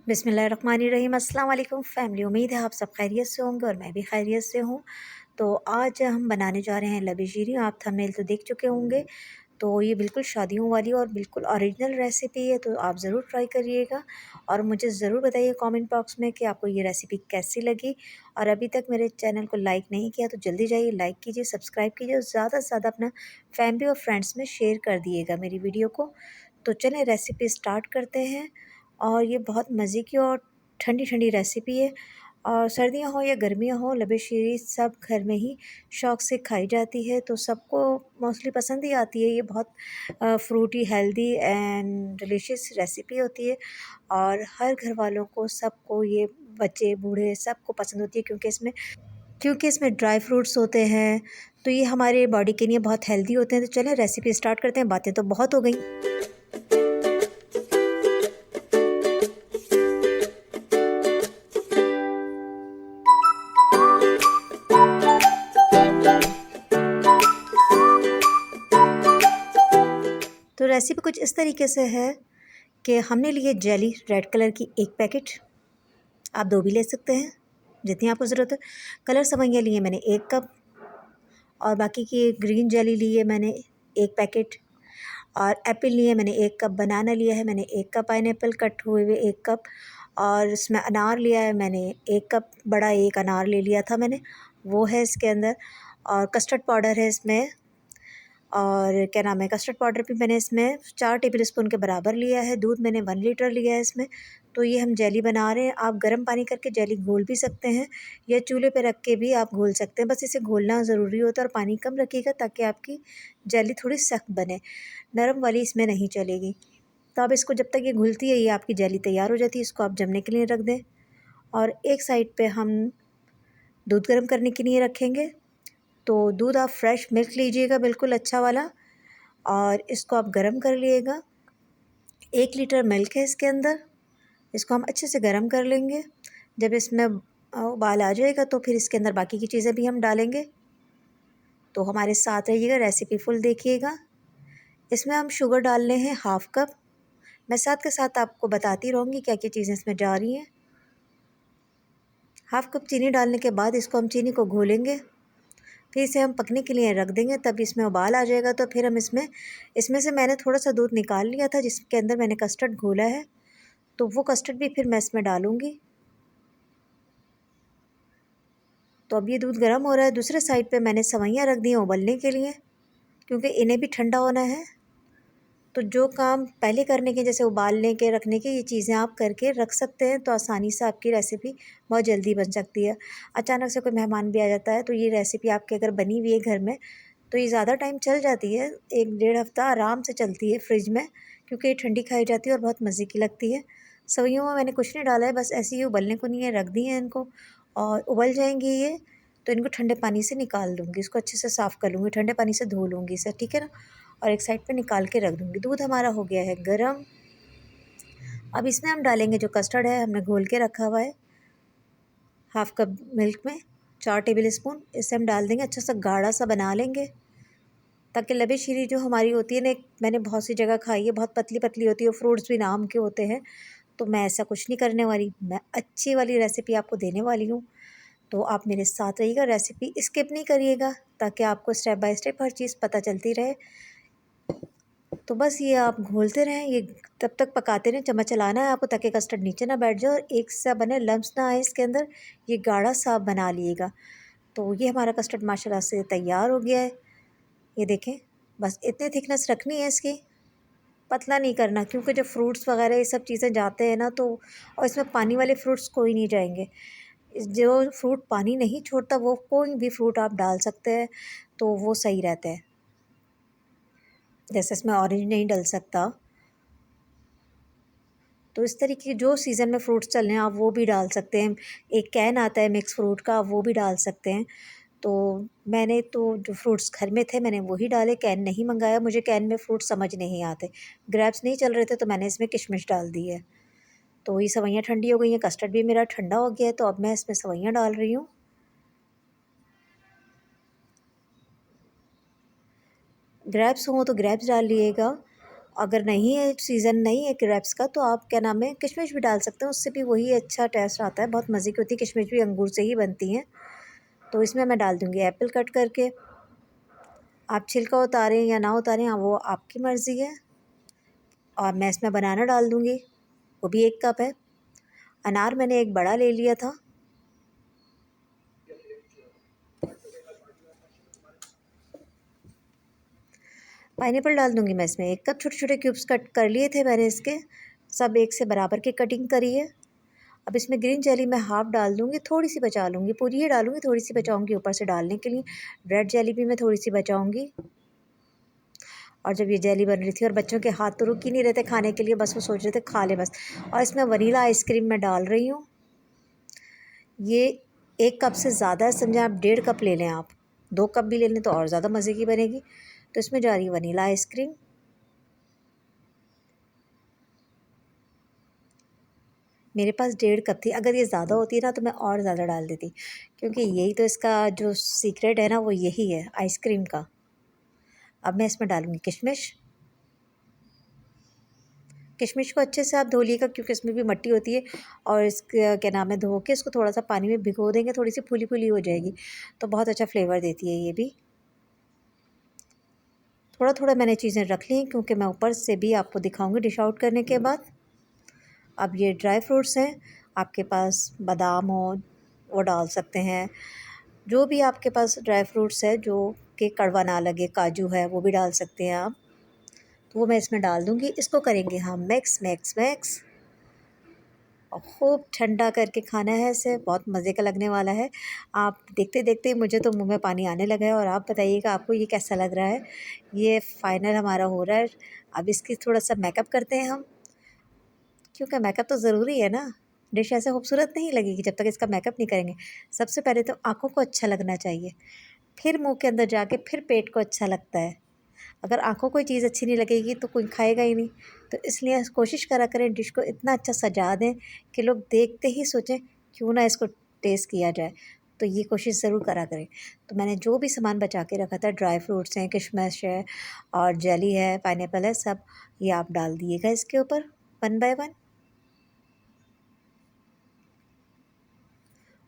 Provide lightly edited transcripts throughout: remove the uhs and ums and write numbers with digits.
बिस्मिल्लाहिर्रहमानिर्रहीम। अस्सलाम वालेकुम फैमिली। उम्मीद है आप सब खैरियत से होंगे और मैं भी खैरियत से हूँ। तो आज हम बनाने जा रहे हैं लबी शीरी। आप थंबनेल तो देख चुके होंगे। तो ये बिल्कुल शादियों वाली और बिल्कुल ओरिजिनल रेसिपी है, तो आप ज़रूर ट्राई करिएगा और मुझे ज़रूर बताइए कमेंट बॉक्स में कि आपको ये रेसिपी कैसी लगी। और अभी तक मेरे चैनल को लाइक नहीं किया तो जल्दी जाइए, लाइक कीजिए, सब्सक्राइब कीजिए और ज़्यादा से ज़्यादा अपना फैमिली और फ्रेंड्स में शेयर कर दिएगा मेरी वीडियो को। तो चलें रेसिपी स्टार्ट करते हैं। और ये बहुत मज़े की और ठंडी ठंडी रेसिपी है और सर्दियाँ हो या गर्मियाँ हो, लबे शीरी सब घर में ही शौक़ से खाई जाती है, तो सबको मोस्टली पसंद ही आती है। ये बहुत fruity, healthy and delicious recipe होती है और हर घर वालों को, सबको, ये बच्चे बूढ़े सबको पसंद होती है क्योंकि इसमें ड्राई फ्रूट्स होते हैं, तो ये हमारे बॉडी के लिए बहुत हेल्दी होते हैं। तो चलें रेसिपी स्टार्ट करते हैं, बातें तो बहुत हो गई। तो रेसिपी कुछ इस तरीके से है कि हमने लिए जेली रेड कलर की एक पैकेट, आप 2 भी ले सकते हैं जितनी आपको ज़रूरत है। कलर सेवइयाँ लिए मैंने 1 कप और बाकी की ग्रीन जेली ली है मैंने 1 पैकेट और एप्पल लिए मैंने 1 कप, बनाना लिया है मैंने 1 कप, पाइनएप्पल कट हुए हुए 1 कप और इसमें अनार लिया है मैंने 1 कप, बड़ा 1 अनार ले लिया था मैंने, वो है इसके अंदर। और कस्टर्ड पाउडर है इसमें और क्या नाम है, कस्टर्ड पाउडर भी मैंने इसमें 4 टेबल स्पून के बराबर लिया है। दूध मैंने 1 लीटर लिया है इसमें। तो ये हम जेली बना रहे हैं। आप गर्म पानी करके जेली घोल भी सकते हैं या चूल्हे पे रख के भी आप घोल सकते हैं, बस इसे घोलना ज़रूरी होता है और पानी कम रखिएगा ताकि आपकी जेली थोड़ी सख्त बने, नरम वाली इसमें नहीं चलेगी। तो अब इसको जब तक ये घुलती है, ये आपकी जेली तैयार हो जाती है, इसको आप जमने के लिए रख दें। और एक साइड पे हम दूध गर्म करने के लिए रखेंगे। तो दूध आप फ्रेश मिल्क लीजिएगा, बिल्कुल अच्छा वाला, और इसको आप गरम कर लिएगा। 1 लीटर मिल्क है इसके अंदर, इसको हम अच्छे से गरम कर लेंगे। जब इसमें उबाल आ जाएगा तो फिर इसके अंदर बाकी की चीज़ें भी हम डालेंगे। तो हमारे साथ रहिएगा, रेसिपी फुल देखिएगा। इसमें हम शुगर डालने हैं 1/2 कप। मैं साथ के साथ आपको बताती रहूँगी क्या क्या चीज़ें इसमें जा रही हैं। 1/2 कप चीनी डालने के बाद इसको हम चीनी को घोलेंगे, फिर इसे हम पकने के लिए रख देंगे। तब इसमें उबाल आ जाएगा तो फिर हम इसमें से मैंने थोड़ा सा दूध निकाल लिया था जिसके अंदर मैंने कस्टर्ड घोला है, तो वो कस्टर्ड भी फिर मैं इसमें डालूँगी। तो अब ये दूध गर्म हो रहा है। दूसरे साइड पे मैंने सेवइयाँ रख दी हैं उबलने के लिए, क्योंकि इन्हें भी ठंडा होना है। तो जो काम पहले करने के, जैसे उबालने के, रखने के, ये चीज़ें आप करके रख सकते हैं तो आसानी से आपकी रेसिपी बहुत जल्दी बन सकती है। अचानक से कोई मेहमान भी आ जाता है तो ये रेसिपी आपके अगर बनी हुई है घर में तो ये ज़्यादा टाइम चल जाती है, 1 डेढ़ हफ़्ता आराम से चलती है फ्रिज में, क्योंकि ये ठंडी खाई जाती है और बहुत मज़े की लगती है। सेवइयों में मैंने कुछ नहीं डाला है, बस ऐसे ही उबलने को नहीं है, रख दी है इनको और उबल जाएंगी ये, तो इनको ठंडे पानी से निकाल दूँगी, इसको अच्छे से साफ़ कर लूँगी, ठंडे पानी से धो लूँगी इसे, ठीक है ना। और एक साइड पे निकाल के रख दूँगी। दूध हमारा हो गया है गरम। अब इसमें हम डालेंगे जो कस्टर्ड है हमने घोल के रखा हुआ है 1/2 कप मिल्क में 4 टेबल स्पून, इसे हम डाल देंगे, अच्छा सा गाढ़ा सा बना लेंगे ताकि लबे शीरी जो हमारी होती है ना, मैंने बहुत सी जगह खाई है, बहुत पतली पतली होती है, फ्रूट्स भी नाम के होते हैं। तो मैं ऐसा कुछ नहीं करने वाली, मैं अच्छी वाली रेसिपी आपको देने वाली हूँ। तो आप मेरे साथ रहिएगा, रेसिपी स्किप नहीं करिएगा ताकि आपको स्टेप बाय स्टेप हर चीज़ पता चलती रहे। तो बस ये आप घोलते रहें, ये तब तक पकाते रहें, चम्मच चलाना है आपको ताकि कस्टर्ड नीचे ना बैठ जाए और एक सा बने, लम्स ना आए इसके अंदर। ये गाढ़ा सा बना लिएगा। तो ये हमारा कस्टर्ड माशाल्लाह से तैयार हो गया है। ये देखें, बस इतनी थिकनेस रखनी है इसकी, पतला नहीं करना, क्योंकि जब फ्रूट्स वगैरह ये सब चीज़ें जाते हैं ना, तो और इसमें पानी वाले फ्रूट्स कोई नहीं जाएंगे। जो फ्रूट पानी नहीं छोड़ता वो कोई भी फ्रूट आप डाल सकते हैं, तो वो सही रहता है। जैसे इसमें ऑरेंज नहीं डल सकता, तो इस तरीके के जो सीज़न में फ्रूट्स चल रहे हैं आप वो भी डाल सकते हैं। एक कैन आता है मिक्स फ्रूट का, वो भी डाल सकते हैं। तो मैंने तो जो फ्रूट्स घर में थे मैंने वही डाले, कैन नहीं मंगाया, मुझे कैन में फ्रूट समझ नहीं आते। ग्रेप्स नहीं चल रहे थे तो मैंने इसमें किशमिश डाल दी है। तो ये सेवइयाँ ठंडी हो गई हैं, कस्टर्ड भी मेरा ठंडा हो गया है, तो अब मैं इसमें सेवइयाँ डाल रही हूँ। ग्रेप्स हों तो ग्रेप्स डाल लिएगा अगर नहीं है, सीज़न नहीं है ग्रेप्स का, तो आप क्या नाम है किशमिश भी डाल सकते हैं, उससे भी वही अच्छा टेस्ट आता है, बहुत मज़े की होती है। किशमिश भी अंगूर से ही बनती हैं। तो इसमें मैं डाल दूँगी एप्पल कट करके। आप छिलका उतारें या ना उतारें, हाँ वो आपकी मर्ज़ी है। और मैं इसमें बनाना डाल दूँगी, वो भी 1 कप है। अनार मैंने एक बड़ा ले लिया था। पाइनएप्पल डाल दूँगी मैं इसमें 1 कप। छोटे छोटे क्यूब्स कट कर लिए थे मैंने इसके, सब एक से बराबर की कटिंग करी है। अब इसमें ग्रीन जेली मैं हाफ़ डाल दूँगी, थोड़ी सी बचा लूँगी, पूरी ही डालूँगी, थोड़ी सी बचाऊँगी ऊपर से डालने के लिए। रेड जेली भी मैं थोड़ी सी बचाऊँगी। और जब ये जेली बन रही थी और बच्चों के हाथ तो रुक ही नहीं रहे थे खाने के लिए, बस वो सोच रहे थे खा ले बस। और इसमें वनीला आइसक्रीम मैं डाल रही हूँ। ये 1 कप से ज़्यादा है, समझें आप 1.5 कप ले लें आप। 2 कप भी ले लें तो और ज़्यादा मज़े की बनेगी। तो इसमें जा रही है वनीला आइसक्रीम। मेरे पास 1.5 कप थी, अगर ये ज़्यादा होती ना तो मैं और ज़्यादा डाल देती, क्योंकि यही तो इसका जो सीक्रेट है ना, वो यही है आइसक्रीम का। अब मैं इसमें डालूँगी किशमिश। किशमिश को अच्छे से आप धो लीजिएगा, क्योंकि इसमें भी मिट्टी होती है। और इसका क्या नाम है, धो के इसको थोड़ा सा पानी में भिगो देंगे, थोड़ी सी फूली फूली हो जाएगी, तो बहुत अच्छा फ्लेवर देती है ये भी। थोड़ा थोड़ा मैंने चीज़ें रख ली, क्योंकि मैं ऊपर से भी आपको दिखाऊंगी डिश आउट करने के बाद। अब ये ड्राई फ्रूट्स हैं, आपके पास बादाम हो वो डाल सकते हैं, जो भी आपके पास ड्राई फ्रूट्स है जो कि कड़वा ना लगे, काजू है वो भी डाल सकते हैं आप। तो वो मैं इसमें डाल दूँगी। इसको करेंगे हम मिक्स मिक्स मिक्स, और खूब ठंडा करके खाना है इसे, बहुत मज़े का लगने वाला है। आप देखते देखते मुझे तो मुंह में पानी आने लगा है, और आप बताइएगा आपको ये कैसा लग रहा है। ये फाइनल हमारा हो रहा है। अब इसकी थोड़ा सा मेकअप करते हैं हम, क्योंकि मेकअप तो ज़रूरी है ना। डिश ऐसे खूबसूरत नहीं लगेगी जब तक इसका मेकअप नहीं करेंगे। सबसे पहले तो आँखों को अच्छा लगना चाहिए, फिर मुंह के अंदर जाके फिर पेट को अच्छा लगता है। अगर आँखों को चीज़ अच्छी नहीं लगेगी तो कोई खाएगा ही नहीं। तो इसलिए कोशिश करा करें डिश को इतना अच्छा सजा दें कि लोग देखते ही सोचें क्यों ना इसको टेस्ट किया जाए। तो ये कोशिश ज़रूर करा करें। तो मैंने जो भी सामान बचा के रखा था, ड्राई फ्रूट्स हैं, किशमिश है और जेली है, पाइनएप्पल है, सब ये आप डाल दिएगा इसके ऊपर 1 बाय 1।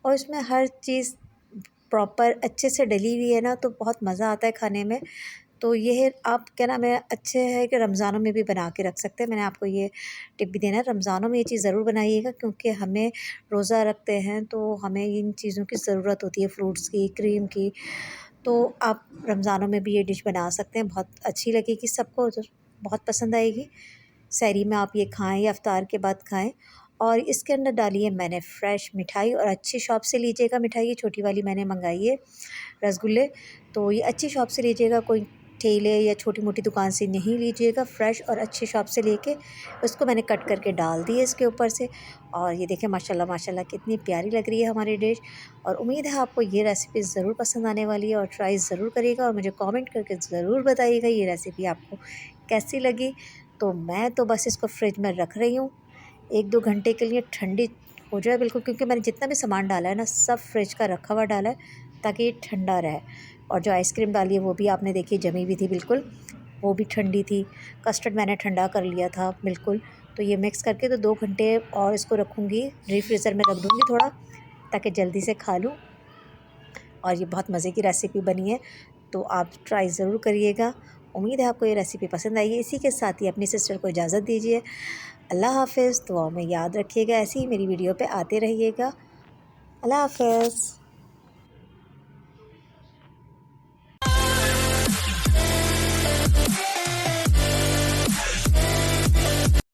और इसमें हर चीज़ प्रॉपर अच्छे से डली हुई है ना, तो बहुत मज़ा आता है खाने में। तो ये है, आप क्या नाम है, अच्छे है कि रमज़ानों में भी बना के रख सकते हैं। मैंने आपको ये टिप भी देना है, रमज़ानों में ये चीज़ ज़रूर बनाइएगा, क्योंकि हमें रोज़ा रखते हैं तो हमें इन चीज़ों की ज़रूरत होती है, फ्रूट्स की, क्रीम की। तो आप रमज़ानों में भी ये डिश बना सकते हैं, बहुत अच्छी लगेगी सबको, तो बहुत पसंद आएगी। सहरी में आप ये खाएँ या इफ्तार के बाद खाएँ। और इसके अंदर डालिए मैंने फ्रेश मिठाई, और अच्छी शॉप से लीजिएगा मिठाई, ये छोटी वाली मैंने मंगाई है रसगुल्ले। तो ये अच्छी शॉप से लीजिएगा, कोई ठेले या छोटी मोटी दुकान से नहीं लीजिएगा, फ्रेश और अच्छी शॉप से लेके उसको मैंने कट करके डाल दिए इसके ऊपर से। और ये देखें माशाल्लाह माशाल्लाह कितनी प्यारी लग रही है हमारी डिश। और उम्मीद है आपको ये रेसिपी ज़रूर पसंद आने वाली है, और ट्राई ज़रूर करिएगा, और मुझे कमेंट करके ज़रूर बताइएगा ये रेसिपी आपको कैसी लगी। तो मैं तो बस इसको फ्रिज में रख रही हूँ 1-2 घंटे के लिए, ठंडी हो जाए बिल्कुल, क्योंकि मैंने जितना भी सामान डाला है ना, सब फ्रिज का रखा हुआ डाला है, ताकि ये ठंडा रहे। और जो आइसक्रीम डाली है वो भी आपने देखी जमी हुई थी बिल्कुल, वो भी ठंडी थी। कस्टर्ड मैंने ठंडा कर लिया था बिल्कुल। तो ये मिक्स करके तो 2 घंटे और इसको रखूँगी, डीप फ्रीज़र में रख दूँगी थोड़ा, ताकि जल्दी से खा लूँ। और ये बहुत मज़े की रेसिपी बनी है, तो आप ट्राई ज़रूर करिएगा। उम्मीद है आपको ये रेसिपी पसंद आई है। इसी के साथ ही अपनी सिस्टर को इजाज़त दीजिए। अल्लाह हाफ़िज़। दुआओं में याद रखिएगा, ऐसे ही मेरी वीडियो पे आते रहिएगा। अल्लाह हाफ़िज़।